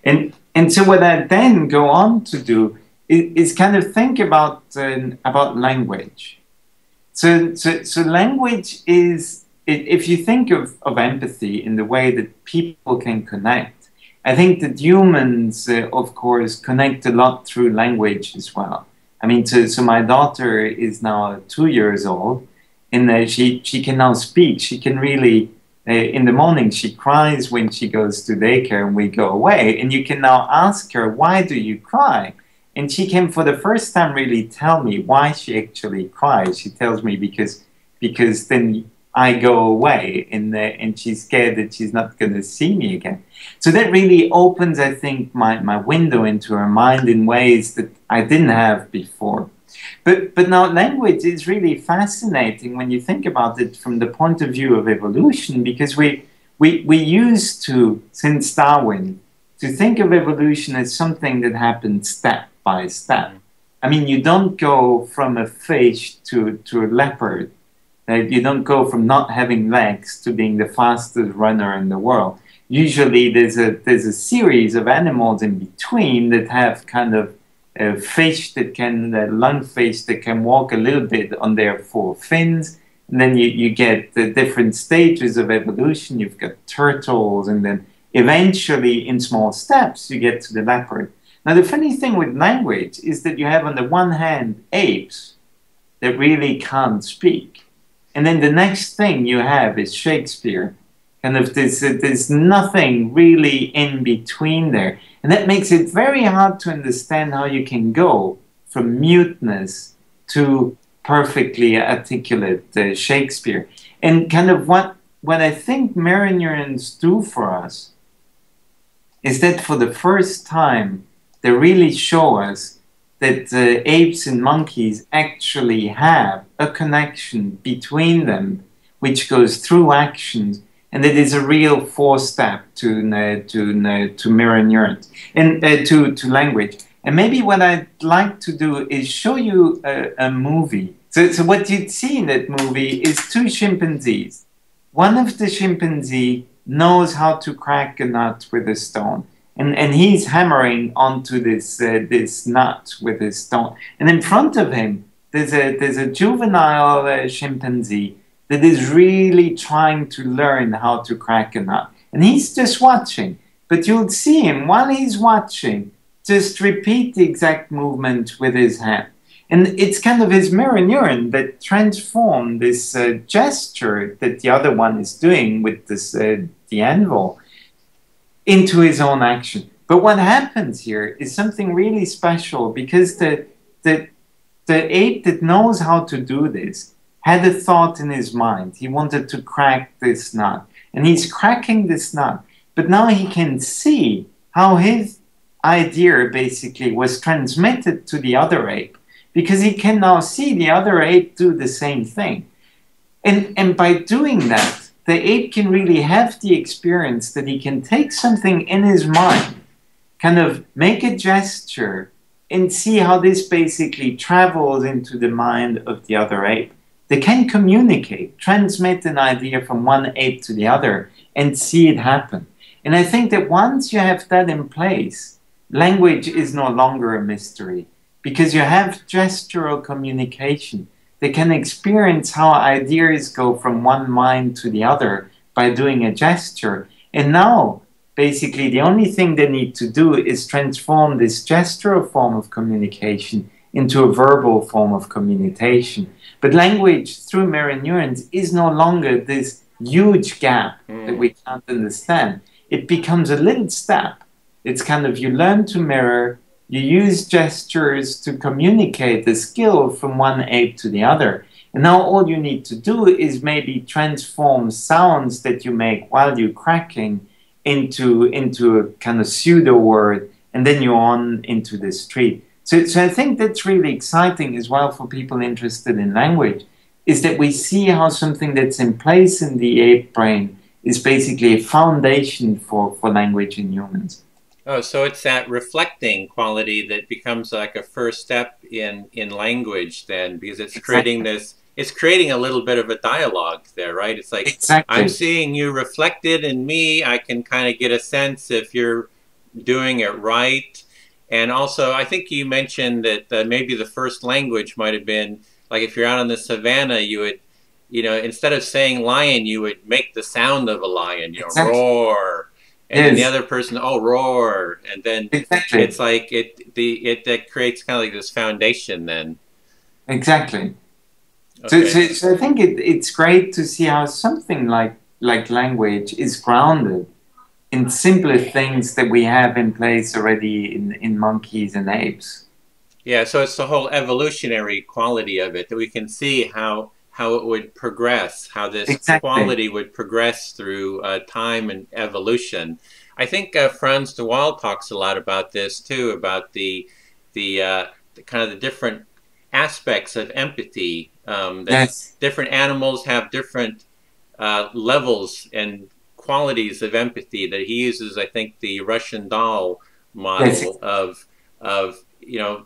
And so what I then go on to do is kind of think about language. So language is, if you think of empathy in the way that people can connect, I think that humans, of course, connect a lot through language as well. I mean, so my daughter is now 2 years old, and she can now speak. She can really, in the morning, she cries when she goes to daycare and we go away. And you can now ask her, why do you cry? And she can, for the first time, really tell me why she actually cries. She tells me because then I go away, and she's scared that she's not going to see me again. So that really opens, I think, my window into her mind in ways that I didn't have before. But now language is really fascinating when you think about it from the point of view of evolution, because we used to, since Darwin, to think of evolution as something that happened step by step. I mean, you don't go from a fish to a leopard. You don't go from not having legs to being the fastest runner in the world. Usually there's a series of animals in between that have kind of a fish that can, the lungfish that can walk a little bit on their four fins. And then you get the different stages of evolution. You've got turtles, and then eventually in small steps you get to the leopard. Now the funny thing with language is that you have on the one hand apes that really can't speak. And then the next thing you have is Shakespeare. Kind of there's nothing really in between there. And that makes it very hard to understand how you can go from muteness to perfectly articulate Shakespeare. And kind of what I think mirror neurons do for us is that for the first time, they really show us that apes and monkeys actually have a connection between them, which goes through actions, and it is a real four-step to mirror neurons and to language. And maybe what I'd like to do is show you a movie. So what you'd see in that movie is two chimpanzees. One of the chimpanzee knows how to crack a nut with a stone. And he's hammering onto this nut with his stone. And in front of him, there's a juvenile chimpanzee that is really trying to learn how to crack a nut. And he's just watching. But you'll see him, while he's watching, just repeat the exact movement with his hand. And it's kind of his mirror neuron that transformed this gesture that the other one is doing with this the anvil into his own action. But what happens here is something really special, because the ape that knows how to do this had a thought in his mind. He wanted to crack this nut, and he's cracking this nut. But now he can see how his idea basically was transmitted to the other ape, because he can now see the other ape do the same thing. And by doing that, the ape can really have the experience that he can take something in his mind, kind of make a gesture, and see how this basically travels into the mind of the other ape. They can communicate, transmit an idea from one ape to the other, and see it happen. And I think that once you have that in place, language is no longer a mystery, because you have gestural communication. They can experience how ideas go from one mind to the other by doing a gesture. And now, basically, the only thing they need to do is transform this gestural form of communication into a verbal form of communication. But language, through mirror neurons, is no longer this huge gap that we can't understand. It becomes a little step. It's kind of, you learn to mirror, you use gestures to communicate the skill from one ape to the other. And now all you need to do is maybe transform sounds that you make while you're cracking into a kind of pseudo word, and then you're on into the street. So I think that's really exciting as well for people interested in language, is that we see how something that's in place in the ape brain is basically a foundation for language in humans. Oh, so it's that reflecting quality that becomes like a first step in language then, because it's creating this, it's creating a little bit of a dialogue there, right? It's like, I'm seeing you reflected in me. I can kind of get a sense if you're doing it right. And also, I think you mentioned that maybe the first language might have been like if you're out on the savannah, you would, instead of saying lion, you would make the sound of a lion, Exactly. roar. And then the Yes, other person, oh, roar. And then exactly. it's like it that creates kind of like this foundation then. Exactly. Okay. So I think it's great to see how something like language is grounded in simpler things that we have in place already in monkeys and apes. Yeah, so it's the whole evolutionary quality of it that we can see how it would progress, how this Exactly. quality would progress through time and evolution. I think Franz de Waal talks a lot about this too, about the kind of the different aspects of empathy. That Yes. different animals have different levels and qualities of empathy. That he uses, I think, the Russian doll Yes. model of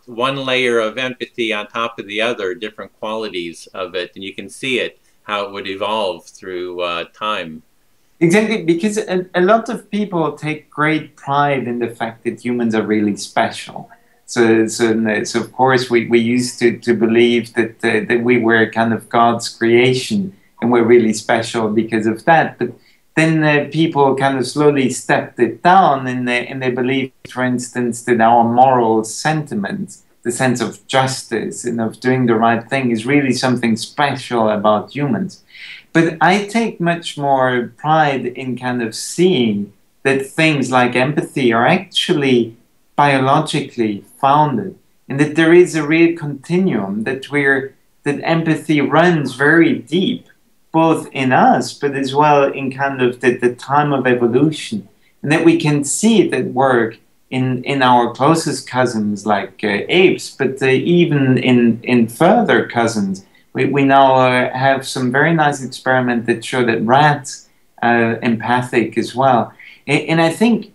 one layer of empathy on top of the other, different qualities of it, and you can see it how it would evolve through time. Exactly, because a lot of people take great pride in the fact that humans are really special. So of course, we used to believe that we were kind of God's creation and we're really special because of that. But then people kind of slowly stepped it down and they believed, for instance, that our moral sentiment, the sense of justice and of doing the right thing, is really something special about humans. But I take much more pride in kind of seeing that things like empathy are actually biologically founded, and that there is a real continuum that empathy runs very deep, both in us, but as well in kind of the time of evolution, and that we can see it at work in our closest cousins like apes, but even in further cousins we now have some very nice experiments that show that rats are empathic as well. And I think,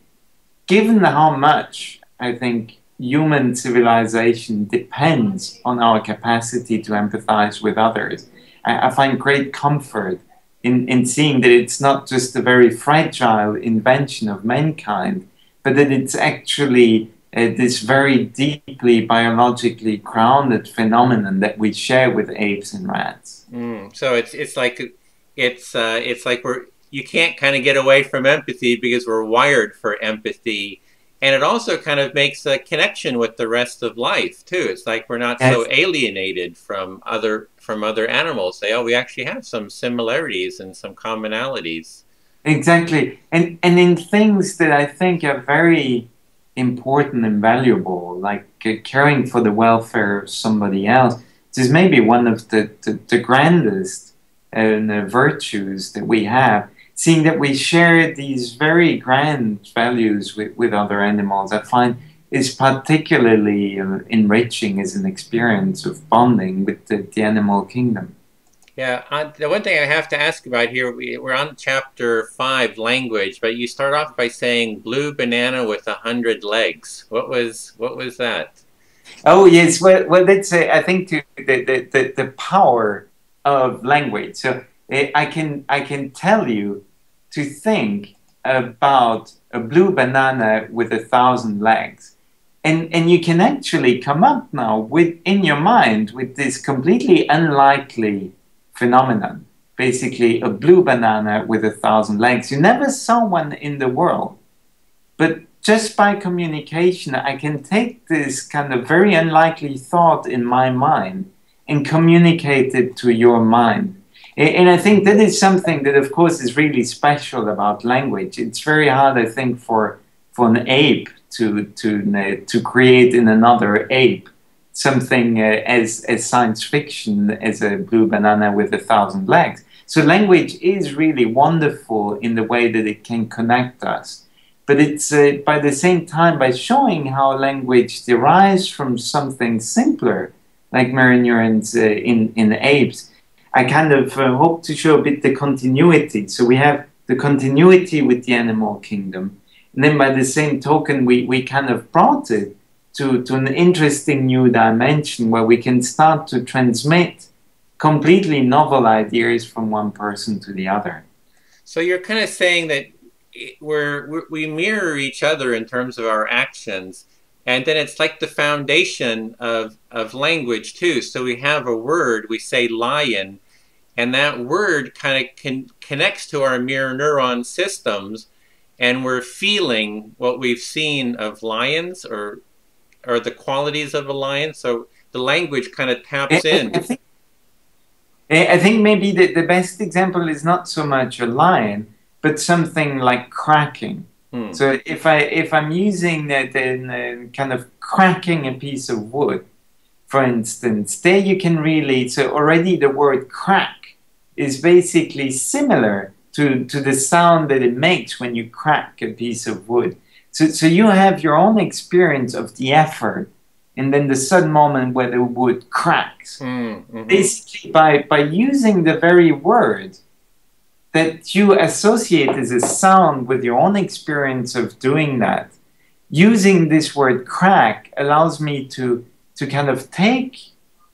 given how much I think human civilization depends on our capacity to empathize with others, I find great comfort in seeing that it's not just a very fragile invention of mankind, but that it's actually this very deeply biologically grounded phenomenon that we share with apes and rats. So it's like we're you can't kind of get away from empathy because we're wired for empathy, and it also kind of makes a connection with the rest of life too. It's like we're not so Yes, alienated from other animals. We actually have some similarities and some commonalities. exactly. And in things that I think are very important and valuable, like caring for the welfare of somebody else, this is maybe one of the grandest virtues that we have. Seeing that we share these very grand values with other animals, I find is particularly enriching as an experience of bonding with the animal kingdom. Yeah, the one thing I have to ask about here, we're on chapter 5, language, but you start off by saying blue banana with 100 legs. What was that? Oh yes, well that's I think to the power of language. So I can tell you to think about a blue banana with 1,000 legs, and you can actually come up now with in your mind with this completely unlikely phenomenon. Basically, a blue banana with 1,000 legs. You never saw one in the world. But just by communication, I can take this kind of very unlikely thought in my mind and communicate it to your mind. And I think that is something that, of course, is really special about language. It's very hard, I think, for an ape to create in another ape something as science fiction as a blue banana with 1,000 legs. So language is really wonderful in the way that it can connect us. But it's by the same time, by showing how language derives from something simpler, like mirror neurons in apes, I kind of hope to show a bit the continuity. So we have the continuity with the animal kingdom. And then by the same token, we kind of brought it to an interesting new dimension where we can start to transmit completely novel ideas from one person to the other. So you're kind of saying that we mirror each other in terms of our actions, and then it's like the foundation of language too. So we have a word, we say lion, and that word kind of connects to our mirror neuron systems, and we're feeling what we've seen of lions or the qualities of a lion. So the language kind of taps in. I think maybe the best example is not so much a lion, but something like cracking. So if I'm using the kind of cracking a piece of wood, for instance, there you can really, so already the word crack is basically similar to the sound that it makes when you crack a piece of wood. So you have your own experience of the effort and then the sudden moment where the wood cracks. Basically, by using the very word that you associate as a sound with your own experience of doing that, using this word crack allows me to kind of take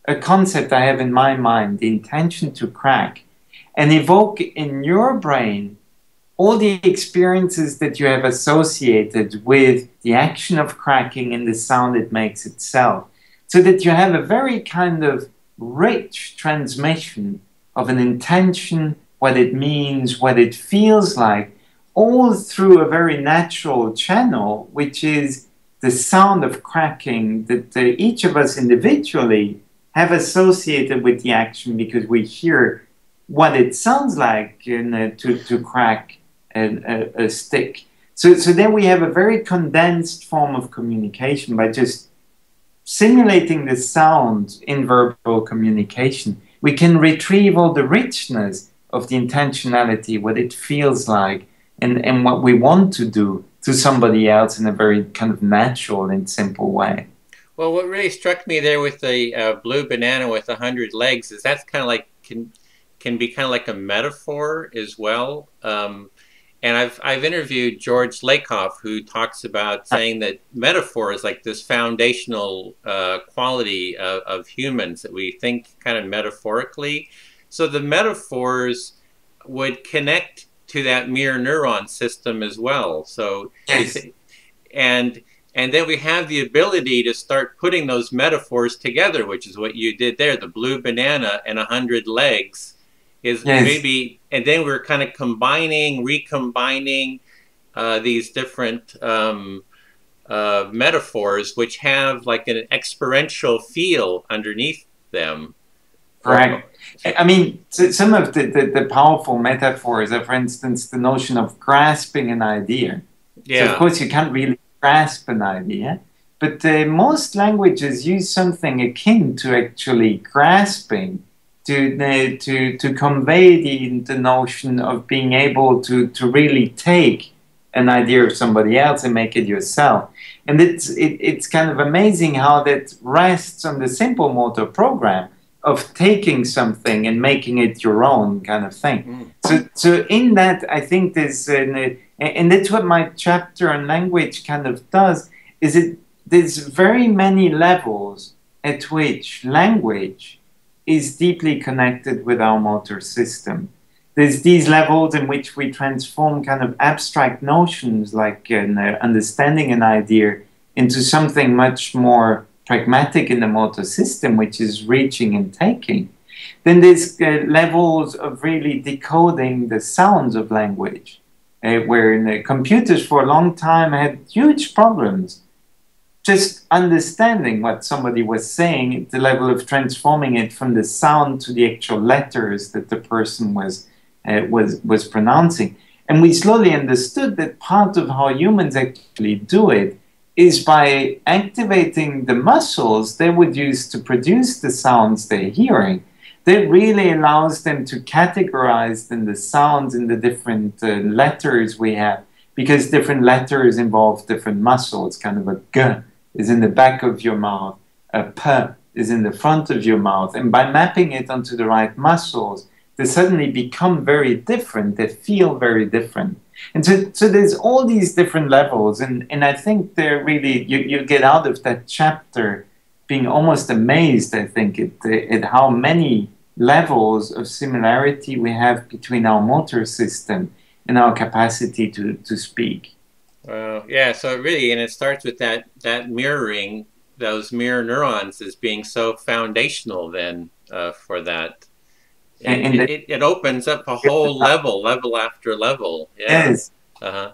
a concept I have in my mind, the intention to crack, and evoke in your brain all the experiences that you have associated with the action of cracking and the sound it makes itself, so that you have a very kind of rich transmission of an intention, what it means, what it feels like, all through a very natural channel, which is the sound of cracking that each of us individually have associated with the action because we hear what it sounds like to crack a stick. So then we have a very condensed form of communication by just simulating the sound in verbal communication. We can retrieve all the richness of the intentionality, what it feels like, and what we want to do to somebody else in a very kind of natural and simple way. Well, what really struck me there with the blue banana with 100 legs is that's kind of like can be kind of like a metaphor as well. And I've interviewed George Lakoff, who talks about saying that metaphor is like this foundational quality of humans, that we think kind of metaphorically. So the metaphors would connect to that mirror neuron system as well. So yes. and then we have the ability to start putting those metaphors together, which is what you did there. The blue banana and 100 legs is yes. Maybe, and then we're kind of recombining these different metaphors, which have like an experiential feel underneath them. Right. I mean, some of the powerful metaphors are, for instance, the notion of grasping an idea. Yeah. So, of course, you can't really grasp an idea, but most languages use something akin to actually grasping to convey the notion of being able to really take an idea of somebody else and make it yourself. And it's kind of amazing how that rests on the simple motor program of taking something and making it your own kind of thing. So in that, I think there's, and that's what my chapter on language kind of does, is there's very many levels at which language is deeply connected with our motor system. There's these levels in which we transform kind of abstract notions like understanding an idea into something much more pragmatic in the motor system, which is reaching and taking. Then there's levels of really decoding the sounds of language, where computers for a long time had huge problems just understanding what somebody was saying at the level of transforming it from the sound to the actual letters that the person was pronouncing. And we slowly understood that part of how humans actually do it is by activating the muscles they would use to produce the sounds they're hearing. That really allows them to categorize the sounds in the different letters we have, because different letters involve different muscles. Kind of a G is in the back of your mouth, a P is in the front of your mouth. And by mapping it onto the right muscles, they suddenly become very different. They feel very different. And so there's all these different levels. And I think they're really, you get out of that chapter being almost amazed, I think, at how many levels of similarity we have between our motor system in our capacity to speak. Yeah, so really, and it starts with that mirroring, those mirror neurons as being so foundational then for that. And And it opens up a whole level after level. Yeah. yes, Uh-huh.